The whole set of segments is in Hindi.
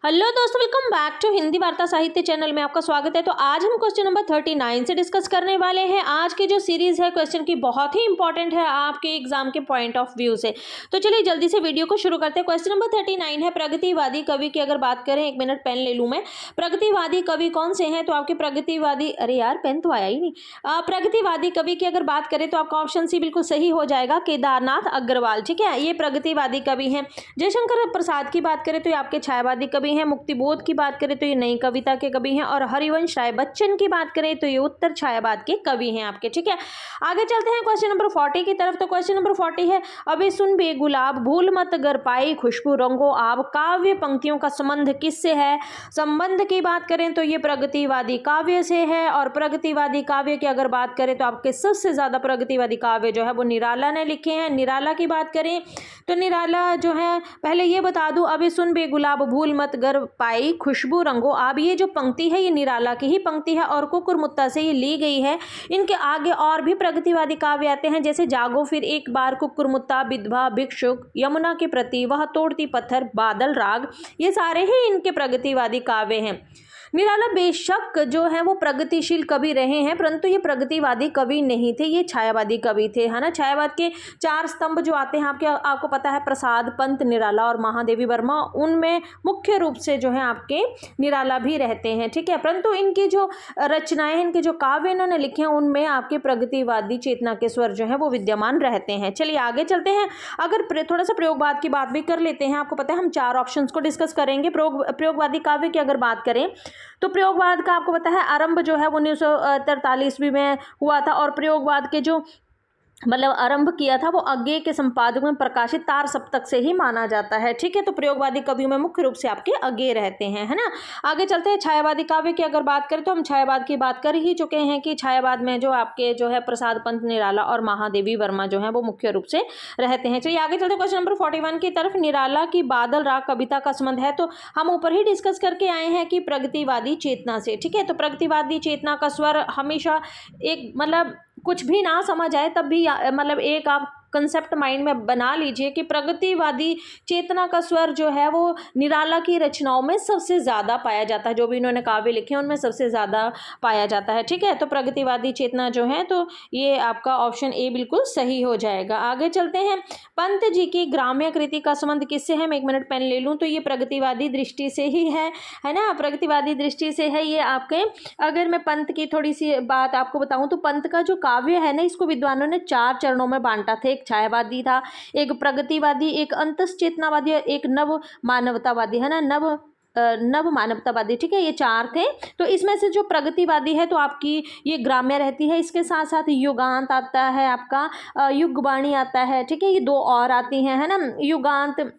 हेलो दोस्तों, वेलकम बैक टू हिंदी वार्ता साहित्य चैनल में आपका स्वागत है। तो आज हम क्वेश्चन नंबर 39 से डिस्कस करने वाले हैं। आज की जो सीरीज है क्वेश्चन की बहुत ही इंपॉर्टेंट है आपके एग्जाम के पॉइंट ऑफ व्यू से। तो चलिए जल्दी से वीडियो को शुरू करते हैं। क्वेश्चन नंबर 39 है प्रगतिवादी कवि की अगर बात करें, एक मिनट पेन ले लूँ मैं। प्रगतिवादी कवि कौन से हैं? तो आपके प्रगतिवादी, अरे यार पेन तो आया ही नहीं। प्रगतिवादी कवि की अगर बात करें तो आपका ऑप्शन सी बिल्कुल सही हो जाएगा, केदारनाथ अग्रवाल। ठीक है, ये प्रगतिवादी कवि हैं। जयशंकर प्रसाद की बात करें तो ये आपके छायावादी कवि हैं। मुक्तिबोध की बात करें तो ये नई कविता के कवि हैं। और हरिवंश राय बच्चन की बात करें तो ये उत्तर छायावाद के कवि हैं आपके। ठीक है, आगे चलते हैं क्वेश्चन नंबर 40 की तरफ। तो क्वेश्चन नंबर 40 है, अबे सुन बे गुलाब भूल मत गर पाई खुशबू रंगो आब। काव्य पंक्तियों का संबंध किससे है? संबंध की बात करें तो ये प्रगतिवादी काव्य से है। और प्रगतिवादी काव्य की अगर बात करें तो आपके सबसे ज्यादा प्रगतिवादी काव्य जो है वो निराला ने लिखे हैं। निराला की बात करें तो निराला जो है, पहले ये बता दूं, अबे सुन बे गुलाब भूल मत गर पाई खुशबू रंगो आब, ये जो पंक्ति है ये निराला की ही पंक्ति है और कुकुरमुत्ता से ये ली गई है। इनके आगे और भी प्रगतिवादी काव्य आते हैं, जैसे जागो फिर एक बार, कुकुरमुत्ता, विधवा, भिक्षुक, यमुना के प्रति, वह तोड़ती पत्थर, बादल राग, ये सारे ही इनके प्रगतिवादी काव्य हैं। निराला बेशक जो है वो प्रगतिशील कवि रहे हैं, परंतु ये प्रगतिवादी कवि नहीं थे, ये छायावादी कवि थे, है ना। छायावाद के चार स्तंभ जो आते हैं आपको पता है, प्रसाद, पंत, निराला और महादेवी वर्मा, उनमें मुख्य रूप से जो है आपके निराला भी रहते हैं। ठीक है, परंतु इनकी जो रचनाएं, इनके जो काव्य इन्होंने लिखे हैं, उनमें आपके प्रगतिवादी चेतना के स्वर जो है वो विद्यमान रहते हैं। चलिए आगे चलते हैं। अगर थोड़ा सा प्रयोगवाद की बात भी कर लेते हैं, आपको पता है हम चार ऑप्शंस को डिस्कस करेंगे। प्रयोगवादी काव्य की अगर बात करें तो प्रयोगवाद का आपको पता है आरंभ जो है 1943 में हुआ था। और प्रयोगवाद के जो आरंभ किया था वो अज्ञेय के संपादक में प्रकाशित तार सप्तक से ही माना जाता है। ठीक है, तो प्रयोगवादी कवियों में मुख्य रूप से आपके अज्ञेय रहते हैं, है ना। आगे चलते हैं। छायावादी काव्य की अगर बात करें तो हम छायावाद की बात कर ही चुके हैं कि छायावाद में जो आपके जो है प्रसाद, पंत, निराला और महादेवी वर्मा जो है वो मुख्य रूप से रहते हैं। चलिए आगे चलते हैं क्वेश्चन नंबर 41 की तरफ। निराला की बादल राग कविता का संबंध है, तो हम ऊपर ही डिस्कस करके आए हैं कि प्रगतिवादी चेतना से। ठीक है, तो प्रगतिवादी चेतना का स्वर हमेशा एक कुछ भी ना समझ आए तब भी एक आप कंसेप्ट माइंड में बना लीजिए कि प्रगतिवादी चेतना का स्वर जो है वो निराला की रचनाओं में सबसे ज़्यादा पाया जाता है। जो भी इन्होंने काव्य लिखे हैं उनमें सबसे ज़्यादा पाया जाता है। ठीक है, तो प्रगतिवादी चेतना जो है, तो ये आपका ऑप्शन ए बिल्कुल सही हो जाएगा। आगे चलते हैं। पंत जी की ग्राम्य कृति का संबंध किससे है? मैं एक मिनट पेन ले लूँ। तो ये प्रगतिवादी दृष्टि से ही है ना, प्रगतिवादी दृष्टि से है ये आपके। अगर मैं पंत की थोड़ी सी बात आपको बताऊँ तो पंत का जो काव्य है ना, इसको विद्वानों ने 4 चरणों में बांटा था। एक छायावादी था, एक प्रगतिवादी, एक अंतश्चेतनावादी, एक नव मानवतावादी, है ना, नव मानवतावादी। ठीक है, ये 4 थे। तो इसमें से जो प्रगतिवादी है तो आपकी ये ग्राम्य रहती है, इसके साथ साथ युगांत आता है, आपका युगवाणी आता है। ठीक है, ये 2 और आती हैं, है ना। युगांत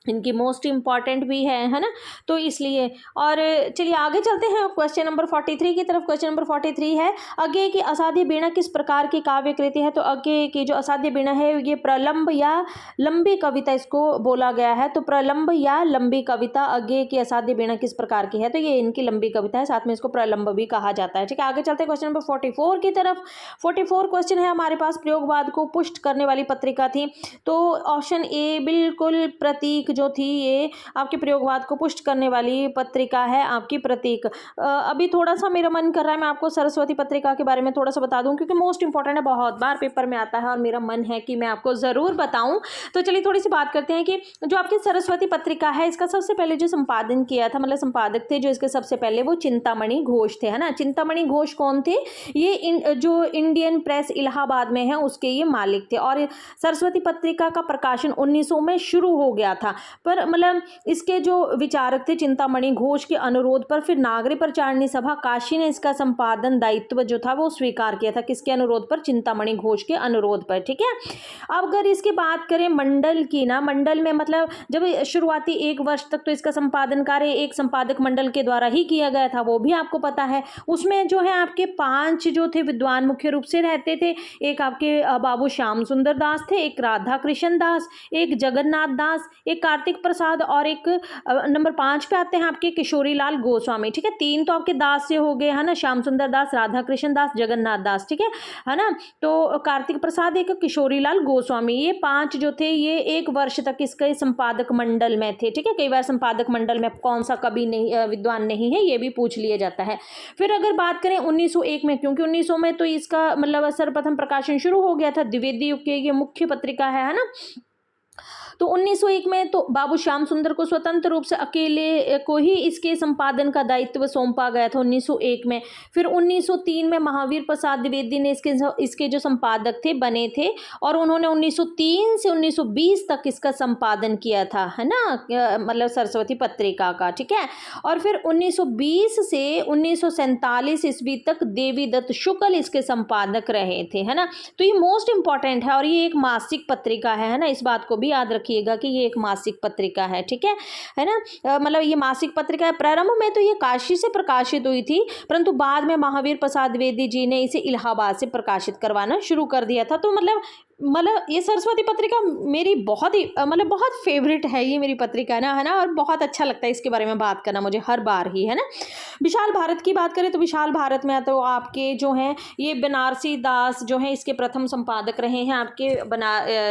इनकी मोस्ट इंपॉर्टेंट भी है ना, तो इसलिए। और चलिए आगे चलते हैं क्वेश्चन नंबर 43 की तरफ। क्वेश्चन नंबर 43 है, अज्ञेय की असाध्य वीणा किस प्रकार की काव्य कृति है? तो अज्ञेय की जो असाध्य वीणा है ये प्रलंब या लंबी कविता इसको बोला गया है। तो प्रलंब या लंबी कविता, अज्ञेय की असाध्य वीणा किस प्रकार की है? तो ये इनकी लंबी कविता है, साथ में इसको प्रलंब भी कहा जाता है। ठीक है, आगे चलते हैं क्वेश्चन नंबर 44 की तरफ। 44 क्वेश्चन है हमारे पास, प्रयोगवाद को पुष्ट करने वाली पत्रिका थी। तो ऑप्शन ए बिल्कुल प्रतीक जो थी, ये आपके प्रयोगवाद को पुष्ट करने वाली पत्रिका है आपकी प्रतीक। अभी थोड़ा सा मेरा मन कर रहा है मैं आपको सरस्वती पत्रिका के बारे में थोड़ा सा बता दूं, क्योंकि मोस्ट इंपॉर्टेंट है, बहुत बार पेपर में आता है और मेरा मन है कि मैं आपको ज़रूर बताऊं। तो चलिए थोड़ी सी बात करते हैं कि जो आपकी सरस्वती पत्रिका है, इसका सबसे पहले जो संपादन किया था, संपादक थे जो इसके सबसे पहले, वो चिंतामणि घोष थे, है ना। चिंतामणि घोष कौन थे? ये जो इंडियन प्रेस इलाहाबाद में है उसके ये मालिक थे। और सरस्वती पत्रिका का प्रकाशन 1900 में शुरू हो गया था, पर इसके जो विचारक थे चिंतामणि घोष के अनुरोध पर फिर नागरी प्रचारणी सभा काशी ने इसका संपादन दायित्व जो था वो स्वीकार किया था। किसके अनुरोध पर? चिंतामणि घोष के अनुरोध पर। ठीक है, अब अगर इसकी बात करें मंडल की ना, मंडल में जब शुरुआती 1 वर्ष तक तो इसका संपादन कार्य एक संपादक मंडल के द्वारा ही किया गया था, वो भी आपको पता है। उसमें जो है आपके 5 जो थे विद्वान मुख्य रूप से रहते थे। एक आपके बाबू श्याम सुंदर दास थे, एक राधा कृष्ण दास, एक जगन्नाथ दास, एक कार्तिक प्रसाद और एक नंबर 5 पे आते हैं आपके किशोरी लाल गोस्वामी, ठीक है। 3 तो आपके दास से हो गए, है ना, श्याम सुंदर दास, राधा कृष्ण दास, जगन्नाथ दास, ठीक है ना। तो कार्तिक प्रसाद, एक किशोरी लाल गोस्वामी, ये 5 जो थे ये 1 वर्ष तक इसके संपादक मंडल में थे, ठीक है। कई बार संपादक मंडल में कौन सा कवि नहीं विद्वान नहीं है, ये भी पूछ लिया जाता है। फिर अगर बात करें 1901 में, क्योंकि 1900 में तो इसका मतलब सर्वप्रथम प्रकाशन शुरू हो गया था, द्विवेदी युग की ये मुख्य पत्रिका है ना। तो 1901 में तो बाबू श्याम सुंदर को स्वतंत्र रूप से अकेले को ही इसके संपादन का दायित्व सौंपा गया था 1901 में। फिर 1903 में महावीर प्रसाद द्विवेदी ने इसके जो संपादक थे बने थे, और उन्होंने 1903 से 1920 तक इसका संपादन किया था, है ना, मतलब सरस्वती पत्रिका का, ठीक है। और फिर 1920 से 1947 ईस्वी तक देवीदत्त शुक्ल इसके संपादक रहे थे, है ना। तो ये मोस्ट इंपॉर्टेंट है, और ये एक मासिक पत्रिका है ना, इस बात को भी याद रखिएगा कि ये एक मासिक पत्रिका है, ठीक है ना। मतलब ये मासिक पत्रिका है। प्रारंभ में तो ये काशी से प्रकाशित हुई थी, परंतु बाद में महावीर प्रसाद द्विवेदी जी ने इसे इलाहाबाद से प्रकाशित करवाना शुरू कर दिया था। तो मतलब ये सरस्वती पत्रिका मेरी बहुत ही मतलब बहुत फेवरेट है ये मेरी पत्रिका ना, है ना, और बहुत अच्छा लगता है इसके बारे में बात करना मुझे हर बार ही, है ना। विशाल भारत की बात करें तो विशाल भारत में तो आपके जो हैं ये बनारसी दास जो है इसके प्रथम संपादक रहे हैं आपके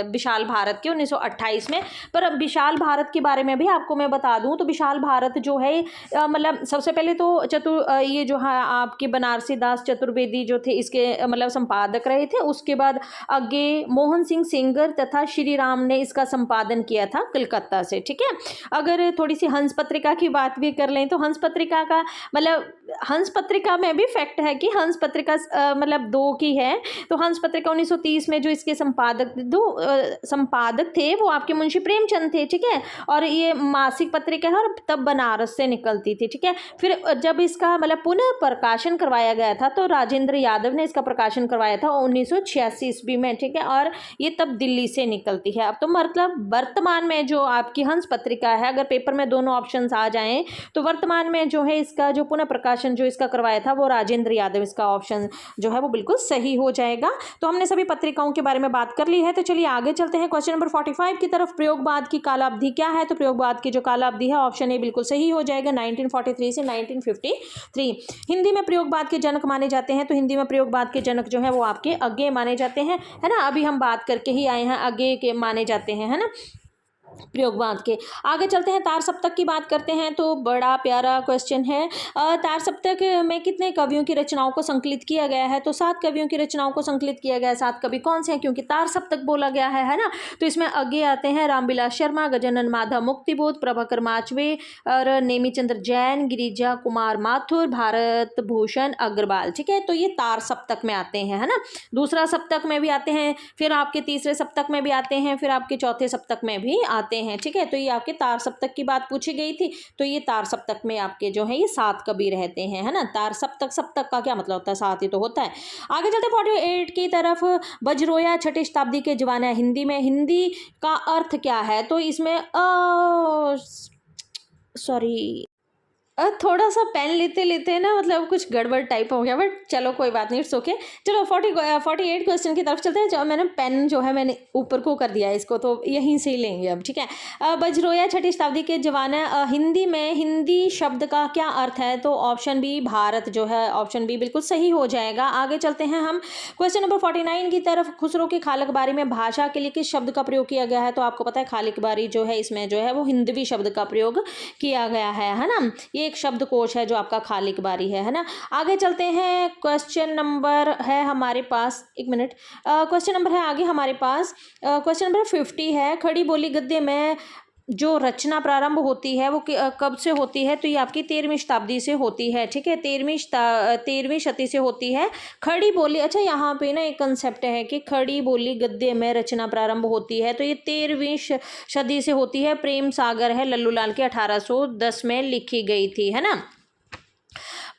विशाल भारत के 1928 में। पर अब विशाल भारत के बारे में भी आपको मैं बता दूं तो विशाल भारत जो है मतलब सबसे पहले तो ये जो है आपके बनारसी दास चतुर्वेदी जो थे इसके मतलब संपादक रहे थे। उसके बाद आगे मोहन सिंह सेंगर तथा श्री राम ने इसका संपादन किया था कलकत्ता से, ठीक है। अगर थोड़ी सी हंस पत्रिका की बात भी कर लें तो हंस पत्रिका का मतलब हंस पत्रिका में भी फैक्ट है कि हंस पत्रिका मतलब 2 की है। तो हंस पत्रिका 1930 में जो इसके संपादक थे वो आपके मुंशी प्रेमचंद थे, ठीक है। और ये मासिक पत्रिका है और तब बनारस से निकलती थी, ठीक है। फिर जब इसका मतलब पुनः प्रकाशन करवाया गया था तो राजेंद्र यादव ने इसका प्रकाशन करवाया था 1986 ईस्वी में, ठीक है। और ये तब दिल्ली से निकलती है। अब तो मतलब वर्तमान में जो आपकी हंस पत्रिका है, अगर पेपर में दोनों ऑप्शंस आ जाएं तो वर्तमान में जो है इसका जो पुनः प्रकाशन जो इसका करवाया था वो राजेंद्र यादव, इसका ऑप्शन जो है वो बिल्कुल सही हो जाएगा। तो हमने सभी पत्रिकाओं के बारे में बात कर ली है। तो चलिए आगे चलते हैं क्वेश्चन नंबर 45 की तरफ। प्रयोगवाद की कालावधि क्या है? तो प्रयोगवाद की जो कालावधि है ऑप्शन ए बिल्कुल सही हो जाएगा, 1943 से 1953। हिंदी में प्रयोगवाद के जनक माने जाते हैं, तो हिंदी में प्रयोगवाद के जनक जो है वो आपके अज्ञे माने जाते हैं, है ना। अभी हम बात करके ही आए हैं, अज्ञे के माने जाते हैं, है ना, प्रयोगवाद के। आगे चलते हैं, तार सप्तक की बात करते हैं। तो बड़ा प्यारा क्वेश्चन है। तार सप्तक में कितने कवियों की रचनाओं को संकलित किया गया है? तो 7 कवियों की रचनाओं को संकलित किया गया है। 7 कवि कौन से हैं? क्योंकि तार सप्तक बोला गया है ना। तो इसमें आगे आते हैं रामविलास शर्मा, गजानन माधव मुक्तिबोध, प्रभाकर माचवे और नेमीचंद्र जैन, गिरिजा कुमार माथुर, भारत भूषण अग्रवाल, ठीक है। तो ये तार सप्तक में आते हैं, है ना। दूसरा सप्तक में भी आते हैं, फिर आपके तीसरे सप्तक में भी आते हैं, फिर आपके चौथे सप्तक में भी आते हैं, ठीक है। तो ये आपके तार सप्तक की बात पूछी गई थी। तो ये तार सप्तक में आपके जो है ये 7 कवि रहते हैं, है ना। तार सप्तक, सप्तक का क्या मतलब होता है? 7 ही तो होता है। आगे चलते 48 की तरफ। वज्रोया 6ठी शताब्दी के जवान है। हिंदी में हिंदी का अर्थ क्या है? तो इसमें सॉरी थोड़ा सा पेन लेते लेते ना मतलब कुछ गड़बड़ टाइप हो गया, बट चलो कोई बात नहीं, इट्स ओके। चलो 48 क्वेश्चन की तरफ चलते हैं। जो मैंने पेन जो है मैंने ऊपर को कर दिया है इसको, तो यहीं से ही लेंगे अब, ठीक है। वज्रोया 6ठी शताब्दी के जवान है। हिंदी में हिंदी शब्द का क्या अर्थ है? तो ऑप्शन बी भारत जो है, ऑप्शन बी बिल्कुल सही हो जाएगा। आगे चलते हैं हम क्वेश्चन नंबर 49 की तरफ। खुसरो की खालिकबारी में भाषा के लिए किस शब्द का प्रयोग किया गया है? तो आपको पता है खालिकबारी जो है इसमें जो है वो हिंदवी शब्द का प्रयोग किया गया है ना। ये एक शब्दकोश है जो आपका खालिकबारी है ना। आगे चलते हैं, क्वेश्चन नंबर है हमारे पास, एक मिनट, क्वेश्चन नंबर है आगे हमारे पास, क्वेश्चन नंबर 50 है। खड़ी बोली गद्य में जो रचना प्रारंभ होती है वो कब से होती है? तो ये आपकी 13वीं शताब्दी से होती है, ठीक है। 13वीं शती से होती है खड़ी बोली। अच्छा, यहाँ पे ना एक कंसेप्ट है कि खड़ी बोली गद्य में रचना प्रारंभ होती है, तो ये 13वीं सदी से होती है। प्रेम सागर है लल्लू लाल के 1810 में लिखी गई थी, है ना।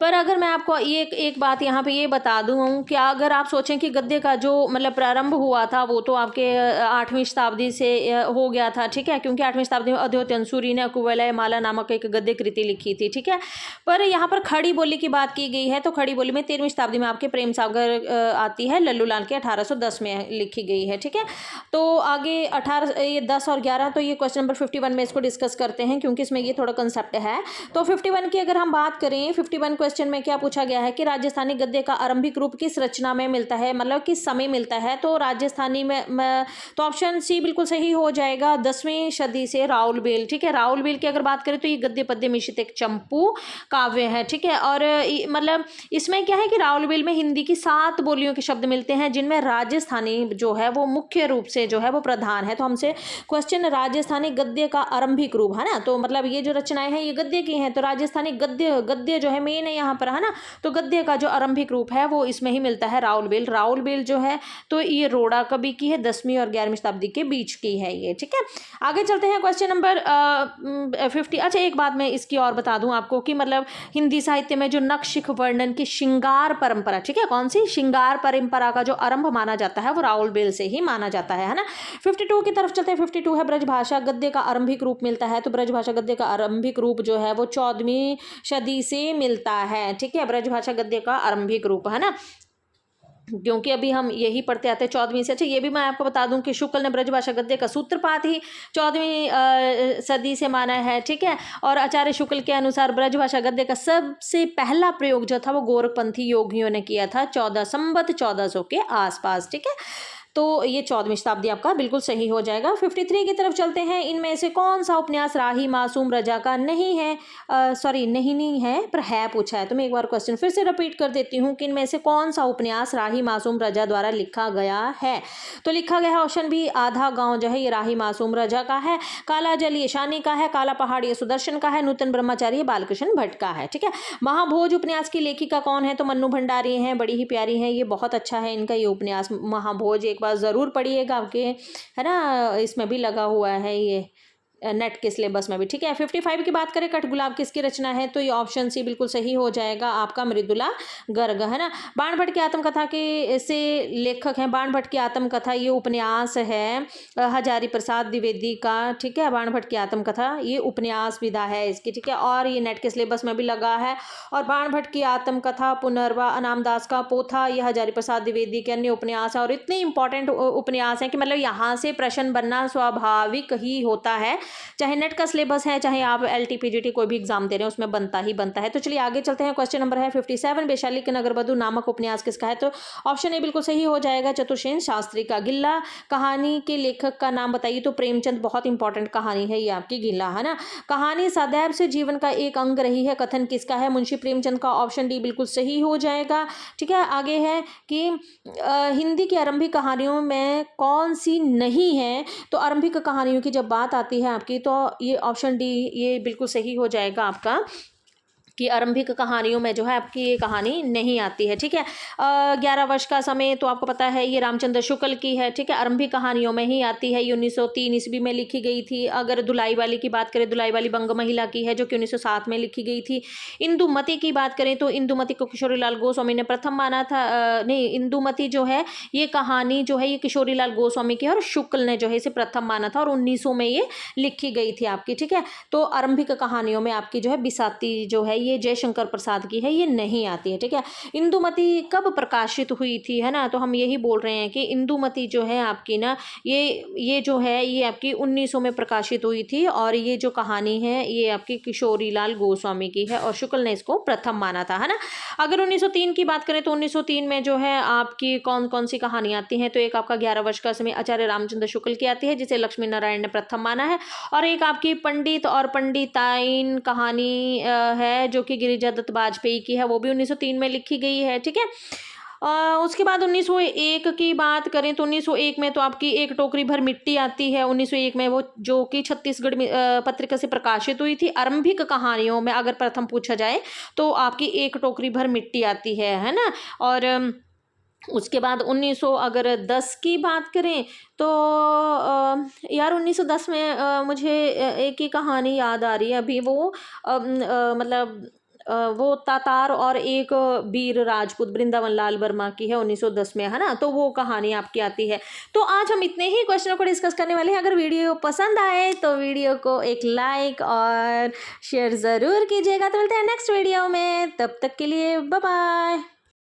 पर अगर मैं आपको ये एक बात यहाँ पे ये बता दूँ कि अगर आप सोचें कि गद्य का जो मतलब प्रारंभ हुआ था वो तो आपके 8वीं शताब्दी से हो गया था, ठीक है, क्योंकि 8वीं शताब्दी में अद्वैतन सूरी ने कुवलय माला नामक एक गद्य कृति लिखी थी, ठीक है। पर यहाँ पर खड़ी बोली की बात की गई है, तो खड़ी बोली में 13वीं शताब्दी में आपके प्रेम सागर आती है, लल्लू लाल के 1810 में लिखी गई है, ठीक है। तो आगे 18 ये 10 और 11 तो ये क्वेश्चन नंबर 51 में इसको डिस्कस करते हैं, क्योंकि इसमें ये थोड़ा कंसेप्ट है। तो 51 की अगर हम बात करें, 51 क्वेश्चन में क्या पूछा गया है कि राजस्थानी गद्य का आरंभिक रूप किस रचना में मिलता है, मतलब किस समय मिलता है। तो राजस्थानी में तो ऑप्शन सी बिल्कुल सही हो जाएगा, 10वीं सदी से राउल बेल, ठीक है। राउल बेल की अगर बात करें तो ये गद्य पद्य मिश्रित एक चंपू काव्य है, ठीक है। और मतलब इसमें क्या है कि राउल बेल में हिंदी की 7 बोलियों के शब्द मिलते हैं, जिनमें राजस्थानी जो है वो मुख्य रूप से जो है वो प्रधान है। तो हमसे क्वेश्चन राजस्थानी गद्य का आरंभिक रूप, है ना, तो मतलब ये जो रचनाएं हैं ये गद्य की हैं, तो राजस्थानी गद्य जो है मेन है यहाँ पर, है ना। तो गद्य का जो आरंभिक रूप है वो इसमें ही मिलता है, राउल बेल। राउल बेल जो है तो ये रोड़ा कवि की है, 10वीं और 11वीं शताब्दी के बीच की है ये, ठीक है। आगे चलते हैं क्वेश्चन नंबर 50। अच्छा, एक बात मैं इसकी और बता दूं आपको कि मतलब हिंदी साहित्य में जो नखशिख वर्णन की श्रृंगार परंपरा, ठीक है, कौन सी श्रृंगार परंपरा का जो आरंभ माना जाता है वो राउल बेल से ही माना जाता है ना। 52 की तरफ चलते हैं। 52 है ब्रजभाषा गद्य का आरंभिक रूप मिलता है, तो ब्रजभाषा गद्य का आरंभिक रूप जो है वो 14वीं सदी से मिलता है, ठीक है। ब्रजभाषा गद्य का आरंभिक रूप, है ना, क्योंकि अभी हम यही पढ़ते आते हैं 14वीं से। अच्छा, ये भी मैं आपको बता दूं कि शुक्ल ने ब्रजभाषा गद्य का सूत्रपात ही 14वीं सदी से माना है, ठीक है। और आचार्य शुक्ल के अनुसार ब्रजभाषा गद्य का सबसे पहला प्रयोग जो था वो गोरखपंथी योगियों ने किया था 14 संवत 1400 के आसपास, ठीक है। तो ये 14वीं शताब्दी आपका बिल्कुल सही हो जाएगा। 53 की तरफ चलते हैं। इनमें से कौन सा उपन्यास राही मासूम रजा का नहीं है, सॉरी नहीं है पर है पूछा है। तो मैं एक बार क्वेश्चन फिर से रिपीट कर देती हूँ कि इनमें से कौन सा उपन्यास राही मासूम रजा द्वारा लिखा गया है। तो लिखा गया है ऑप्शन बी आधा गाँव जो है ये राही मासूम रजा का है, काला जल ये शानी का है, काला पहाड़ ये सुदर्शन का है, नूतन ब्रह्मचारी ये बालकृष्ण भट्ट का है, ठीक है। महाभोज उपन्यास की लेखिका कौन है, तो मन्नू भंडारी हैं, बड़ी ही प्यारी हैं, ये बहुत अच्छा है इनका ये उपन्यास महाभोज, एक बार ज़रूर पढ़िएगा, आपके है ना इसमें भी लगा हुआ है ये नेट के सिलेबस में भी, ठीक है। 55 की बात करें, कठगुलाब किसकी रचना है, तो ये ऑप्शन सी बिल्कुल सही हो जाएगा आपका, मृदुला गर्ग, है ना। बाण भट्ट की आत्मकथा के से लेखक हैं, बाण भट्ट की आत्मकथा ये उपन्यास है हजारी प्रसाद द्विवेदी का, ठीक है। बाण भट्ट की आत्मकथा ये उपन्यास विधा है इसकी, ठीक है, और ये नेट के सिलेबस में भी लगा है। और बाण भट्ट की आत्मकथा पुनर्वा अनामदास का पोथा ये हजारी प्रसाद द्विवेदी के अन्य उपन्यास है, और इतने इंपॉर्टेंट उपन्यास हैं कि मतलब यहाँ से प्रश्न बनना स्वाभाविक ही होता है, चाहे नेट का सिलेबस है चाहे आप LTPGT कोई भी एग्जाम दे रहे हैं उसमें बनता ही बनता है। तो चलिए आगे चलते हैं। क्वेश्चन नंबर है 57, वैशाली के नगरवधु नामक उपन्यास किसका है, तो ऑप्शन ए बिल्कुल सही हो जाएगा, चतुर्सेन शास्त्री का। गिल्ला कहानी के लेखक का नाम बताइए, तो प्रेमचंद, बहुत इंपॉर्टेंट कहानी है ये आपकी गिल्ला, है ना। कहानी सदैव से जीवन का एक अंग रही है, कथन किसका है, मुंशी प्रेमचंद का, ऑप्शन डी बिल्कुल सही हो जाएगा, ठीक है। आगे है कि हिंदी की आरंभिक कहानियों में कौन सी नहीं है, तो आरंभिक कहानियों की जब बात आती है आपकी तो ये ऑप्शन डी ये बिल्कुल सही हो जाएगा आपका, कि आरंभिक कहानियों में जो है आपकी ये कहानी नहीं आती है, ठीक है। 11 वर्ष का समय तो आपको पता है ये रामचंद्र शुक्ल की है, ठीक है, आरंभिक कहानियों में ही आती है, ये 1903 ईस्वी में लिखी गई थी। अगर दुलाई वाली की बात करें, दुलाई वाली बंग महिला की है जो कि 1907 में लिखी गई थी। इंदुमती की बात करें तो इंदुमती को किशोरीलाल गोस्वामी ने प्रथम माना था, नहीं, इंदुमती जो है ये कहानी जो है ये किशोरीलाल गोस्वामी की है, और शुक्ल ने जो है इसे प्रथम माना था, और 1900 में ये लिखी गई थी आपकी, ठीक है। तो आरंभिक कहानियों में आपकी जो है बिसाती जो है ये जयशंकर प्रसाद की है, ये नहीं आती है, ठीक है। इंदुमती कब प्रकाशित हुई थी, है ना, तो हम यही बोल रहे हैं कि इंदुमती जो है आपकी ना ये जो है ये आपकी 1900 में प्रकाशित हुई थी, और ये जो कहानी है ये आपकी किशोरीलाल गोस्वामी की है, और शुक्ल ने इसको प्रथम माना था, है ना। अगर 1903 की बात करें तो 1903 में जो है आपकी कौन कौन सी कहानी आती हैं, तो एक आपका 11 वर्ष का समय आचार्य रामचंद्र शुक्ल की आती है जिसे लक्ष्मी नारायण ने प्रथम माना है, और एक आपकी पंडित और पंडिताइन कहानी है जो कि गिरिजा दत्त बाजपेयी की है, वो भी 1903 में लिखी गई है, ठीक है। उसके बाद 1901 की बात करें तो 1901 में तो आपकी एक टोकरी भर मिट्टी आती है, 1901 में वो जो कि छत्तीसगढ़ पत्रिका से प्रकाशित हुई थी। आरंभिक कहानियों में अगर प्रथम पूछा जाए तो आपकी एक टोकरी भर मिट्टी आती है ना। और उसके बाद 1910 की बात करें तो यार 1910 में मुझे एक ही कहानी याद आ रही है अभी, वो मतलब वो तातार और एक वीर राजपूत वृंदावन लाल वर्मा की है 1910 में, है ना। तो वो कहानी आपकी आती है। तो आज हम इतने ही क्वेश्चनों को डिस्कस करने वाले हैं। अगर वीडियो पसंद आए तो वीडियो को एक लाइक और शेयर ज़रूर कीजिएगा। तो मिलते हैं नेक्स्ट वीडियो में, तब तक के लिए बाय बाय।